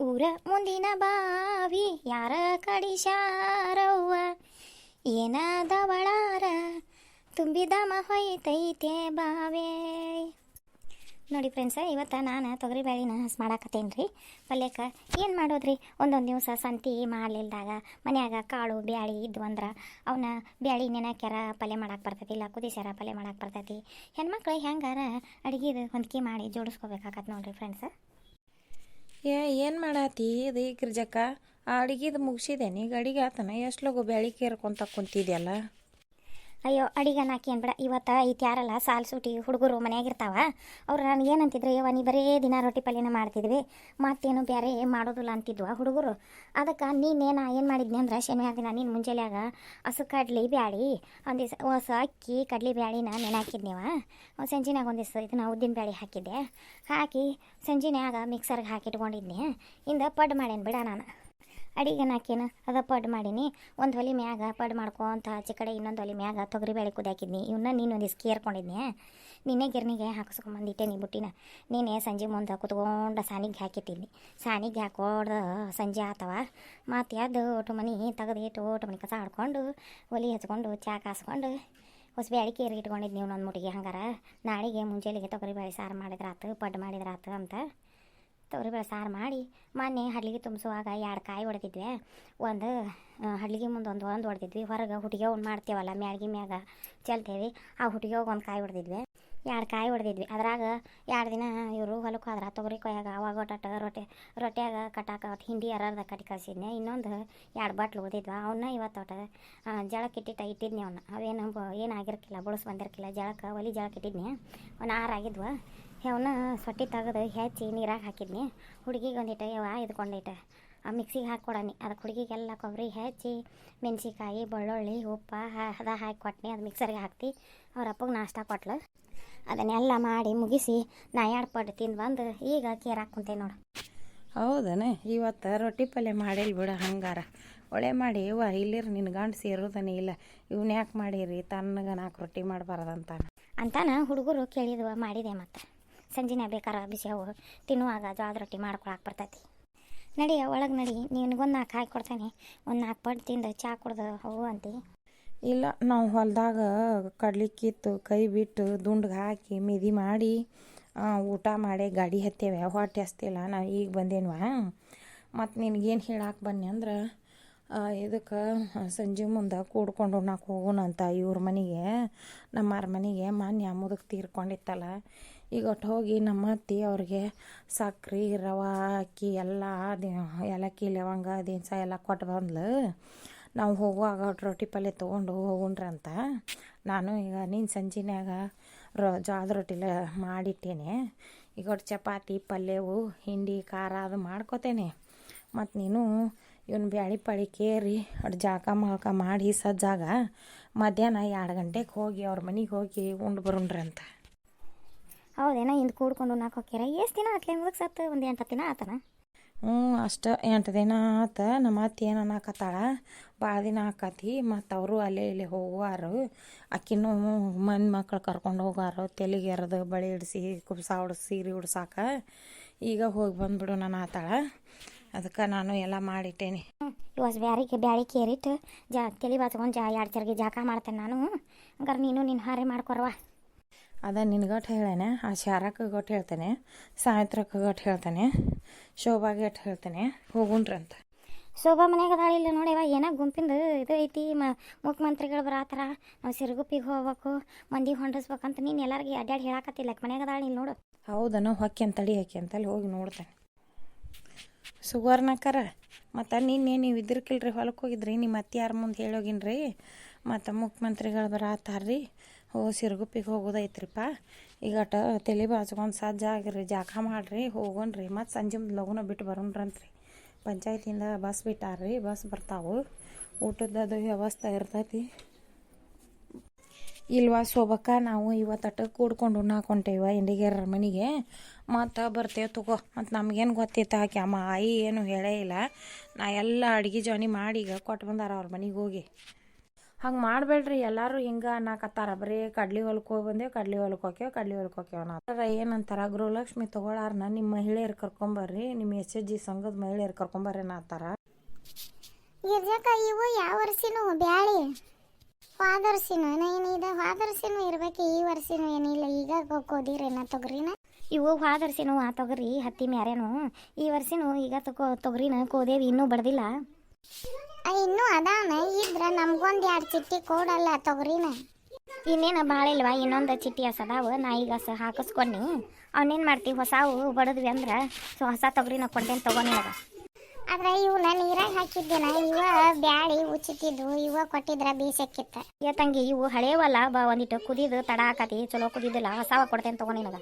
ಊರ ಮುಂದಿನ ಬಾವಿ ಯಾರ ಕಡಿಶಾರವ್ವ ಏನದವಳಾರ ತುಂಬಿದಮ ಹೊಯ್ತೈತೆ ಬಾವೇ. ನೋಡಿ ಫ್ರೆಂಡ್ಸ, ಇವತ್ತು ನಾನು ತೊಗರಿ ಬೇಳೆನ ಮಾಡಾಕತ್ತೇನೆ ರೀ. ಪಲ್ಯಕ್ಕೆ ಏನು ಮಾಡೋದ್ರಿ, ಒಂದೊಂದು ದಿವಸ ಸಂತಿ ಮಾಡಲಿಲ್ದಾಗ ಮನ್ಯಾಗ ಕಾಳು ಬ್ಯಾಳಿ ಇದ್ವು ಅಂದ್ರೆ ಅವನ್ನ ಬ್ಯಾಳಿ ನೆನಾಕ್ಯಾರ ಪಲ್ಯ ಮಾಡಕ್ಕೆ ಬರ್ತೈತಿ, ಇಲ್ಲ ಕುದಿಸ್ಯಾರ ಪಲ್ಯ ಮಾಡಕ್ಕೆ ಬರ್ತೈತಿ. ಹೆಣ್ಮಕ್ಳು ಹೆಂಗಾರ ಅಡುಗೆದು ಹೊಂದಿಕೆ ಮಾಡಿ ಜೋಡಿಸ್ಕೋಬೇಕಾಗತ್ತೆ ನೋಡ್ರಿ ಫ್ರೆಂಡ್ಸ. ಏನು ಮಾಡಾತಿ ಇದು ಗಿರ್ಜಕ್ಕ? ಆ ಅಡಿಗೆದು ಮುಗಿಸಿದೇನೆ, ಈಗ ಅಡಿಗೆ ಆತನ ಎಷ್ಟು ಲಗು ಬ್ಯಾಳಿ ಕೇರ್ಕೊಂತ ಕುಂತಿದ್ಯಲ್ಲ. ಅಯ್ಯೋ, ಅಡಿಗೆ ನಾಕಿ ಅನ್ಬೇಡ, ಇವತ್ತು ಐತಿ ಯಾರಲ್ಲ ಸಾಲು ಸೂಟಿ ಹುಡುಗರು ಮನೆಯಾಗಿರ್ತಾವ. ಅವ್ರು ನನಗೆ ಏನಂತಿದ್ರು, ಯವ್ವ ನೀ ಬರೀ ದಿನ ರೊಟ್ಟಿ ಪಲ್ಯನ ಮಾಡ್ತಿದ್ವಿ, ಮತ್ತೇನು ಬೇರೆ ಮಾಡೋದಿಲ್ಲ ಅಂತಿದ್ವ ಹುಡುಗರು. ಅದಕ್ಕೆ ನೀನೇನು ಏನು ಮಾಡಿದ್ನಿ ಅಂದ್ರೆ ಶನಿವಾರ ದಿನ ನೀನು ಮುಂಜಾನ್ಯಾಗ ಹಸು ಕಡ್ಲಿ ಬ್ಯಾಳಿ ಒಂದಿವ್ಸ ಹೊಸ ಅಕ್ಕಿ ಕಡ್ಲಿ ಬ್ಯಾಳಿನ ನೆನಾಕಿದ್ನಿವ. ಸಂಜಿನಾಗ ಒಂದಿವ್ಸ ಇದನ್ನ ಉದ್ದಿನ ಬ್ಯಾಳಿ ಹಾಕಿದ್ದೆ, ಹಾಕಿ ಸಂಜಿನ್ಯಾಗ ಮಿಕ್ಸರ್ಗೆ ಹಾಕಿಟ್ಕೊಂಡಿದ್ನಿ. ಇಂದ ಪಡ್ ಮಾಡೇನು ಬಿಡ ನಾನು ಅಡಿಗೆ ನಾಕೇನು ಅದ ಪಡ್ ಮಾಡೀನಿ. ಒಂದು ಒಲೆ ಮ್ಯಾಗ ಪಡ್ ಮಾಡ್ಕೊಂತ ಆಚೆ ಕಡೆ ಇನ್ನೊಂದು ಒಲೆ ಮ್ಯಾಗ ತೊಗರಿ ಬೇಳೆ ಕುದಾಕಿದ್ನಿ. ಇವನ್ನ ನೀನೊಂದು ಕೇರ್ಕೊಂಡಿದ್ನಿ. ನಿನ್ನೆ ಗಿರ್ನಿಗೆ ಹಾಕಿಸ್ಕೊಂಬಂದಿಟ್ಟೆ ನೀ ಬುಟ್ಟಿನ. ನೀನೇ ಸಂಜೆ ಮುಂದೆ ಕುತ್ಕೊಂಡು ಸಾನಿಗೆ ಹಾಕಿಟ್ಟಿನಿ. ಸಾನಿಗೆ ಹಾಕೋಡ್ದು ಸಂಜೆ ಆತವ. ಮತ್ತು ಎದ್ದು ಓಟು ಮನೆ ತೆಗೆದಿಟ್ಟು ಓಟು ಮನೆ ಕಸ ಆಡ್ಕೊಂಡು ಒಲೆ ಹಚ್ಕೊಂಡು ಚಾ ಕಾಸ್ಕೊಂಡು ಹೊಸ ಬ್ಯಾಳಿ ಕೇರಿ ಇಟ್ಕೊಂಡಿದ್ನಿ ಇನ್ನೊಂದು ಮುಟ್ಟಿಗೆ. ಹಂಗಾರ ನಾಳೆಗೆ ಮುಂಜಾನೆಗೆ ತೊಗರಿ ಬೇಳೆ ಸಾರು ಮಾಡಿದ್ರಾತು, ಪಡ್ ಮಾಡಿದ್ರಾತು ಅಂತ ತೊಗರಿಬೇಳೆ ಸಾರು ಮಾಡಿ ಮೊನ್ನೆ ಹಡ್ಲಿಗೆ ತುಂಬಿಸುವಾಗ 2 ಕಾಯಿ ಹೊಡೆದಿದ್ವಿ. ಒಂದು ಹಡ್ಲಿಗೆ ಮುಂದೆ ಒಂದು ಹೊಡೆದಿದ್ವಿ. ಹೊರಗೆ ಹುಟ್ಟಿಗೆ ಒಂದು ಮಾಡ್ತೇವಲ್ಲ ಮ್ಯಾಳ್ಗಿ ಮ್ಯಾಗ ಚೆಲ್ತೇವಿ, ಆ ಹುಟ್ಟಿಗೆ ಒಂದು ಕಾಯಿ ಹೊಡೆದಿದ್ವಿ. 2 ಕಾಯಿ ಹೊಡೆದಿದ್ವಿ. ಅದ್ರಾಗ 2 ದಿನ ಇವರು ಹೊಲಕ್ಕೆ ಹೋದ್ರೆ ತೊಗರಿ ಕೊಯ್ಯಾಗ ಅವಾಗ ಒಟ್ಟ ರೊಟ್ಟಿಯಾಗ ಕಟ್ಟಾಕ ಹಿಂಡಿ ಅರ್ಧ ಕಟ್ಟಿ ಕಳಿಸಿದ್ನೆ. ಇನ್ನೊಂದು 2 ಬಾಟ್ಲು ಉಳಿದಿದ್ವ, ಅವನ್ನ ಇವತ್ತು ಒಟ್ಟು ಜಳಕ್ಕೆ ಇಟ್ಟಿದ್ನಿ. ಅವನ್ನ ಅವೇನು ಏನಾಗಿರ್ಕಿಲ್ಲ, ಬುಳಸ್ ಬಂದಿರ್ಕಿಲ್ಲ. ಜಳಕ್ಕೆ ಒಲಿ ಜಳಕ್ಕೆ ಇಟ್ಟಿದ್ನಿ. ಒಂದು 6 ಆಗಿದ್ವ. ಅವನ್ನ ಸೊಟ್ಟಿ ತೆಗೆದು ಹೆಚ್ಚಿ ನೀರಾಗ ಹಾಕಿದ್ನಿ. ಹುಡುಗಿಗೆ ಒಂದಿಟ್ಟು ಯವ ಇದ್ಕೊಂಡಿಟ್ಟು ಆ ಮಿಕ್ಸಿಗೆ ಹಾಕ್ಕೊಡನಿ. ಅದಕ್ಕೆ ಹುಡುಗಿಗೆಲ್ಲ ಕೊಬ್ಬರಿ ಹೆಚ್ಚಿ ಮೆಣಸಿಕಾಯಿ ಬೆಳ್ಳುಳ್ಳಿ ಉಪ್ಪು ಅದ ಹಾಕಿ ಕೊಟ್ಟನಿ. ಅದು ಮಿಕ್ಸರ್ಗೆ ಹಾಕ್ತಿ ಅವ್ರ ಅಪ್ಪಗೆ ನಾಷ್ಟ ಕೊಟ್ಲು. ಅದನ್ನೆಲ್ಲ ಮಾಡಿ ಮುಗಿಸಿ ನಾ 2 ಪಡ್ಡು ತಿಂದು ಬಂದು ಈಗ ಕೇರಾಕ್ ಕುಂತೆ ನೋಡು. ಹೌದನ? ಇವತ್ತು ರೊಟ್ಟಿ ಪಲ್ಯ ಮಾಡಿಲ್ಲ ಬಿಡ. ಹಂಗಾರ ಒಳ್ಳೆ ಮಾಡಿ ಇವ ಇಲ್ಲಿರ ನಿನ್ನ ಗಂಡು ಸೇರೋದನೇ ಇಲ್ಲ. ಇವನ್ನ ಯಾಕೆ ಮಾಡಿರಿ, ತನ್ನಗೆ 4 ರೊಟ್ಟಿ ಮಾಡಬಾರ್ದಂತಾನ ಹುಡುಗರು ಕೇಳಿದ್ವ ಮಾಡಿದೆ. ಮತ್ತು ಸಂಜೆನೇ ಬೇಕಾರೆ ಬಿಸಿ ಅವು ತಿನ್ನುವಾಗ ಜೋಳದ ರೊಟ್ಟಿ ಮಾಡ್ಕೊಳಕ್ಕೆ ಬರ್ತೈತಿ. ನಡಿಯ ಒಳಗೆ ನಡಿ, ನಿನಗೊಂದು 4 ಹಾಕಿ ಕೊಡ್ತೇನೆ. ಒಂದು 4 ಪಡ್ಡು ತಿಂದು ಚಾ ಕುಡ್ದು ಹೋಗು ಅಂತಿ. ಇಲ್ಲ, ನಾವು ಹೊಲದಾಗ ಕಡ್ಲಿ ಕಿತ್ತು ಕೈ ಬಿಟ್ಟು ದುಂಡ್ಗೆ ಹಾಕಿ ಮಿದಿ ಮಾಡಿ ಊಟ ಮಾಡಿ ಗಾಡಿ ಹತ್ತೇವೆ. ಹೊಟ್ಟೆ ಹಸ್ತಿಲ್ಲ, ನಾವು ಈಗ ಬಂದೇನ್ವ. ಮತ್ತು ನಿನಗೇನು ಹೇಳಕ್ಕೆ ಬನ್ನಿ ಅಂದ್ರೆ, ಇದಕ್ಕೆ ಸಂಜೆ ಮುಂದೆ ಕೂಡ್ಕೊಂಡು ಉಣ್ಣಕ್ಕೆ ಹೋಗೋಣಂತ ಇವ್ರ ಮನೆಗೆ, ನಮ್ಮರ ಮನೆಗೆ. ಮೊನ್ನೆ ಮುದಕ್ಕೆ ತೀರ್ಕೊಂಡಿತ್ತಲ್ಲ, ಈಗ ಒಟ್ಟು ಹೋಗಿ ನಮ್ಮ ಅತ್ತಿ ಅವ್ರಿಗೆ ಸಕ್ರೆ ರವೆ ಅಕ್ಕಿ ಎಲ್ಲ ಏಲಕ್ಕಿ ಲವಂಗ ದಿನಸ ಎಲ್ಲ ಕೊಟ್ಟು ಬಂದ್ಲು. ನಾವು ಹೋಗುವಾಗ ರೊಟ್ಟಿ ಪಲ್ಯ ತೊಗೊಂಡು ಹೋಗೋಣ್ರಂತ. ನಾನು ಈಗ ನೀನು ಸಂಜಿನ್ಯಾಗ ಜೋಳದ ರೊಟ್ಟಿಲ ಮಾಡಿಟ್ಟೇನೆ. ಈಗ ಒಟ್ಟು ಚಪಾತಿ ಪಲ್ಯವು ಹಿಂಡಿ ಖಾರ ಅದು ಮಾಡ್ಕೋತೇನೆ. ಮತ್ತು ನೀನು ಇವನು ಬ್ಯಾಳಿ ಪಾಳಿ ಕೇರಿ ಅಡು ಜಾಕ ಮಳಕ ಮಾಡಿ ಸಜ್ಜಾಗ ಮಧ್ಯಾಹ್ನ 2 ಗಂಟೆಗೆ ಹೋಗಿ ಅವ್ರ ಮನೆಗೆ ಹೋಗಿ ಉಂಡು ಬರೋಣ್ರಂತ. ಹೌದೇನ? ಇಂದು ಕೂಡ್ಕೊಂಡು ಉಣ್ಣಕ್ಕೆ ಹೋಗ್ಯಾರ. ಎಷ್ಟು ದಿನ ಆತ್ಲೆ ಮುದಕ್ಕೆ ಸತ್ತು? ಒಂದು 8 ದಿನ ಆತನ? ಅಷ್ಟು 8 ದಿನ ಆತ. ನಮ್ಮ ಅತ್ತೆ ಏನು ಅನ್ನಕತ್ತಾಳ, ಭಾಳ ದಿನ ಆಕತಿ. ಮತ್ತು ಅವರು ಅಲ್ಲೇ ಇಲ್ಲೇ ಹೋಗುವಾರು. ಅಕ್ಕಿನೂ ಮಕ್ಕಳು ಕರ್ಕೊಂಡು ಹೋಗಾರು. ತೆಲಿಗೆ ಎರೆದು ಬಳೆ ಇಡಿಸಿ ಕುಬ್ಸ ಹೊಡ್ಸಿ ಸೀರೆ ಉಡ್ಸಾಕ. ಈಗ ಹೋಗಿ ಬಂದುಬಿಡು ನಾನು ಆತಾಳ. ಅದಕ್ಕೆ ನಾನು ಎಲ್ಲ ಮಾಡಿಟ್ಟೇನೆ. ಇವತ್ತು ಬ್ಯಾಳಿ ಕೇರಿಟ್ಟು ತಲೆ ಬಾಚ್ಕೊಂಡು 2 ಚರ್ಗಿ ಜಾಕ ಮಾಡ್ತೇನೆ ನಾನು. ಹಂಗಾರೆ ನೀನು ನಿನ್ನ ಹಾರೆ ಮಾಡ್ಕೊರವ. ಅದ ನಿನ್ಗಟ್ಟು ಹೇಳೇನೆ, ಆ ಶಾರಕ್ಕೆ ಗಟ್ಟು ಹೇಳ್ತೇನೆ, ಸಾಯತ್ರಕ್ಕೆ ಗಟ್ಟು ಹೇಳ್ತೇನೆ, ಶೋಭಾಗೆ ಗಟ್ಟು ಹೇಳ್ತೇನೆ, ಹೋಗುಣ್ರಂತ. ಶೋಭಾ ಮನ್ಯಾಗ ಅದಾಳಿಲ್ಲ ನೋಡಿವ. ಏನೋ ಗುಂಪಿಂದು ಇದು ಐತಿ, ಮುಖ್ಯಮಂತ್ರಿಗಳು ಬರತ್ತಾರ, ನಾವು ಸಿರುಗುಪ್ಪಿಗೆ ಹೋಗ್ಬೇಕು, ಮಂದಿ ಹೊಂಡಿಸ್ಬೇಕಂತ ನೀನು ಎಲ್ಲರಿಗೆ ಅಡ್ಡಾಡಿ ಹೇಳಾಕತ್ತಿಲ್ಲ. ಮನ್ಯಾಗ ಅದಾಳಿ ನೀನು ನೋಡು. ಹೌದನ? ಹೊಕ್ಕಿ ಅಂತಡಿ ಹಾಕಿ ಅಂತಲ್ಲಿ ಹೋಗಿ ನೋಡ್ತೇನೆ. ಸುವರ್ಣಕ್ಕರ ಮತ್ತು ನೀವು ಇದ್ರಕಿಲ್ರಿ, ಹೊಲಕ್ಕೆ ಹೋಗಿದ್ರಿ, ನಿಮ್ಮ ಅತ್ತೆ ಯಾರ ಮುಂದೆ ಹೇಳೋಗಿನ್ರಿ. ಮತ್ತು ಮುಖ್ಯಮಂತ್ರಿಗಳು ಬರತ್ತಾರ್ರಿ, ಸಿರುಗುಪ್ಪಿಗೆ ಹೋಗೋದೈತ್ರಿಪ್ಪ. ಈಗಟ ತಲೆ ಬಾಚ್ಕೊಂಡು ಸಜ್ಜಾಗಿರಿ, ಜಾಕ ಮಾಡಿರಿ, ಹೋಗೋಣ್ರಿ. ಮತ್ತು ಸಂಜೆ ಲಗುನ ಬಿಟ್ಟು ಬರೋಣ್ರಂತ್ರಿ. ಪಂಚಾಯತಿಯಿಂದ ಬಸ್ ಬಿಟ್ಟಾರ್ರಿ, ಬಸ್ ಬರ್ತಾವೆ. ಊಟದ್ದು ವ್ಯವಸ್ಥೆ ಇರ್ತೈತಿ ಇಲ್ವಾ ಶೋಭಕ್ಕ? ನಾವು ಇವತ್ತು ಕೂಡ್ಕೊಂಡು ಉಣ್ಣಾಕೊಂಟೇವ ಇಂಡಿಗೇರ ಮನೆಗೆ. ಮತ್ತು ಬರ್ತೇವೆ ತಗೋ. ಮತ್ತು ನಮಗೇನು ಗೊತ್ತಿತ್ತು, ಆಕೆ ಅಮ್ಮ ಆಯಿ ಏನು ಹೇಳೇ ಇಲ್ಲ. ನಾ ಎಲ್ಲ ಅಡುಗೆ ಜಾನಿ ಮಾಡಿ ಈಗ ಕೊಟ್ಟು ಬಂದಾರ ಅವ್ರ ಮನೆಗೆ ಹೋಗಿ. ಹಂಗೆ ಮಾಡಬೇಡ್ರಿ. ಎಲ್ಲರೂ ಹಿಂಗೆ ಅನ್ನಕತ್ತಾರ, ಬರೀ ಕಡ್ಲಿ ಹೊಲಕ್ಕೆ ಹೋಗಿ ಬಂದೇವು, ಕಡ್ಲಿ ಹೊಲಕ್ಕೆ ಹೋಗ್ಯವ, ಕಡ್ಲಿ ಹೊಲಕ್ಕೆ ಹೋಗ್ಯವ ಅನ್ನೋ ಏನಂತಾರ, ಗೃಹಲಕ್ಷ್ಮಿ ತೊಗೊಳಾರನ್ನ ನಿಮ್ಮ ಮಹಿಳೆಯರು ಕರ್ಕೊಂಬರ್ರಿ, ನಿಮ್ಮ SHG ಸಂಘದ ಮಹಿಳೆಯರು ಕರ್ಕೊಂಬರ್ರಿ ಅನ್ನತ್ತಾರ. ಗಿರ್ಜಕ್ಕ ಇವು ಯಾವ ವರ್ಷನೂ ಬ್ಯಾಳಿ ಹೋದರ್ಸಿನೂ ಏನಿದೆ, ಹೋದರ್ಸಿನೂ ಇರ್ಬೇಕು, ಈ ವರ್ಷನೂ ಏನಿಲ್ಲ. ಈಗ ಕೋದಿರೇನ ತೊಗರಿನ ಇವು ಹೋದರ್ಸಿನೂ ಆ ತೊಗರಿ ಹತ್ತಿ ಮ್ಯಾರೇನು, ಈ ವರ್ಷನೂ ಈಗ ತೊಗರಿನ ಕೋದೇವಿ ಇನ್ನೂ ಬಡ್ದಿಲ್ಲ. ಇನ್ನೂ ಅದಾನ ಇದ್ರ ನಮ್ಗೊಂದು 2 ಚಿಟ್ಟಿ ಕೊಡಲ್ಲ ತೊಗರಿನ. ಇನ್ನೇನು ಭಾಳ ಇಲ್ವಾ, ಇನ್ನೊಂದು ಚಿಟ್ಟಿ ಹಸದಾವು, ನಾ ಈಗ ಹಾಕಿಸ್ಕೊಂಡು ಅವನೇನು ಮಾಡ್ತೀವಿ, ಹೊಸವು ಬಡದ್ವಿ ಅಂದ್ರೆ ಹೊಸ ತೊಗರಿನ ಕೊಡ್ತೇನೆ ತೊಗೊಂಡಿವಾಗ. ಆದ್ರೆ ಇವನ್ನ ನೀರಾಗ ಹಾಕಿದ್ದೇನ, ಇವ ಬ್ಯಾಳಿ ಉಚ್ಚಿತಿದ್ವು, ಇವ ಕೊಟ್ಟಿದ್ರ ಬೀಸಕ್ಕಿತ್ತ. ತಂಗಿ ಇವು ಹಳೇವಲ್ಲ, ಒಂದಿಟ್ಟು ಕುದಿದು ತಡ ಹಾಕತಿ, ಚಲೋ ಕುದಿದಿಲ್ಲ, ಹೊಸವ ಕೊಡ್ತೇನೆ ತೊಗೊಂಡಿನಗ.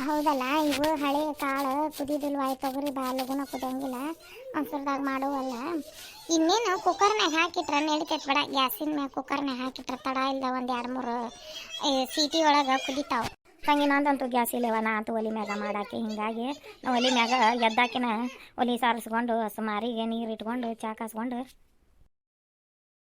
ಹೌದಲ್ಲ, ಇವು ಹಳೆ ಕಾಳು ಕುದಿದಿಲ್ವಾ, ತೊಗರಿ ಬಾ ಲಗುನ ಕುದಿಯಂಗಿಲ್ಲ, ಮೊಸರ್ದಾಗ ಮಾಡುವಲ್ಲ. ಇನ್ನೇನು ಕುಕ್ಕರ್ನಾಗ ಹಾಕಿಟ್ರೆ ನಡಿತೈತೆ ಬೇಡ, ಗ್ಯಾಸಿನ ಮ್ಯಾಗ ಕುಕ್ಕರ್ನಾಗ ಹಾಕಿಟ್ರೆ ತಡ ಇಲ್ದ 1-2-3 ಸೀಟಿ ಒಳಗೆ ಕುದಿತಾವ. ತಂಗಿ ನಂದಂತೂ ಗ್ಯಾಸ್ ಇಲ್ಲವ, ನಾ ಅಂತೂ ಒಲಿ ಮ್ಯಾಗ ಮಾಡಾಕಿ, ಹಿಂಗಾಗಿ ನಾವು ಒಲಿ ಮ್ಯಾಗ ಎದ್ದಾಕಿನ ಒಲಿ ಸಾರಿಸ್ಕೊಂಡು ಸುಮಾರಿಗೆ ನೀರು ಇಟ್ಕೊಂಡು ಚಾ ಕಾಸ್ಕೊಂಡು